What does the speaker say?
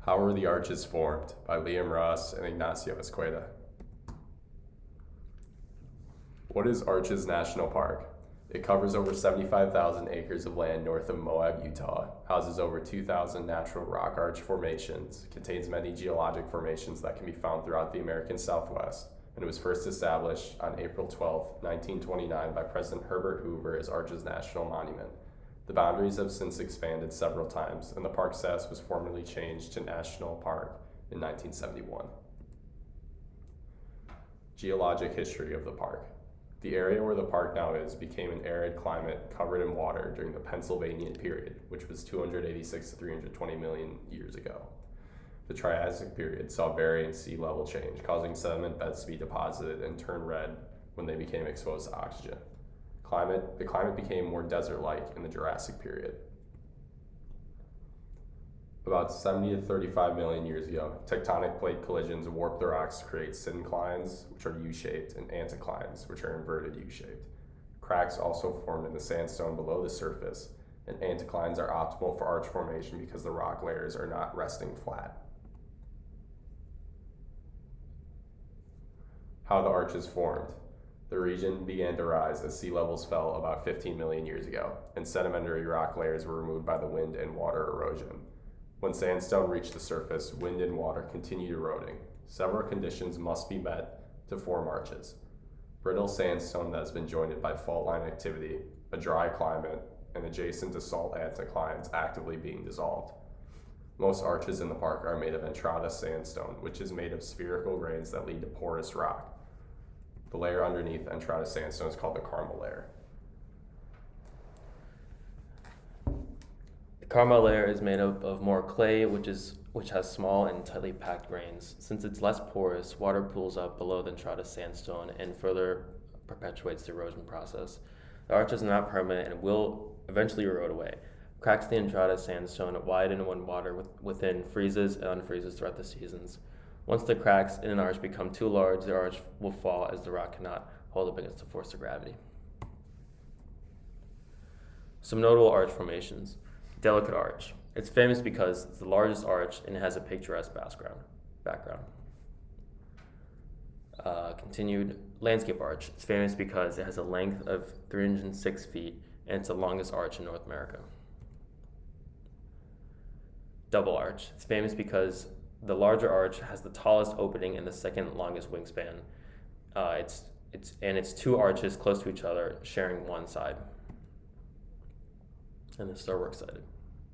How were the arches formed? By Liam Ross and Ignacio Escueda. What is Arches National Park? It covers over 75,000 acres of land north of Moab, Utah, houses over 2,000 natural rock arch formations, contains many geologic formations that can be found throughout the American Southwest, and it was first established on April 12, 1929 by President Herbert Hoover as Arches National Monument. The boundaries have since expanded several times, and the park status was formally changed to National Park in 1971. Geologic history of the park. The area where the park now is became an arid climate covered in water during the Pennsylvanian period, which was 286 to 320 million years ago. The Triassic period saw varying sea level change, causing sediment beds to be deposited and turn red when they became exposed to oxygen. The climate became more desert-like in the Jurassic period. About 70 to 35 million years ago, tectonic plate collisions warped the rocks to create synclines, which are U-shaped, and anticlines, which are inverted U-shaped. Cracks also formed in the sandstone below the surface, and anticlines are optimal for arch formation because the rock layers are not resting flat. How the arches formed. The region began to rise as sea levels fell about 15 million years ago, and sedimentary rock layers were removed by the wind and water erosion. When sandstone reached the surface, wind and water continued eroding. Several conditions must be met to form arches. Brittle sandstone that has been jointed by fault line activity, a dry climate, and adjacent to salt anticlines actively being dissolved. Most arches in the park are made of entrada sandstone, which is made of spherical grains that lead to porous rock. The layer underneath entrada sandstone is called the Carmel layer. The Carmel layer is made up of more clay, which has small and tightly packed grains. Since it's less porous, water pools up below the entrada sandstone and further perpetuates the erosion process. The arches are not permanent and will eventually erode away. Cracks in the entrada sandstone widen when water within freezes and unfreezes throughout the seasons. Once the cracks in an arch become too large, the arch will fall as the rock cannot hold up against the force of gravity. Some notable arch formations. Delicate arch. It's famous because it's the largest arch and it has a picturesque background. Continued landscape arch. It's famous because it has a length of 306 feet and it's the longest arch in North America. Double arch. It's famous because the larger arch has the tallest opening and the second longest wingspan. It's two arches close to each other, sharing one side. And the star works cited.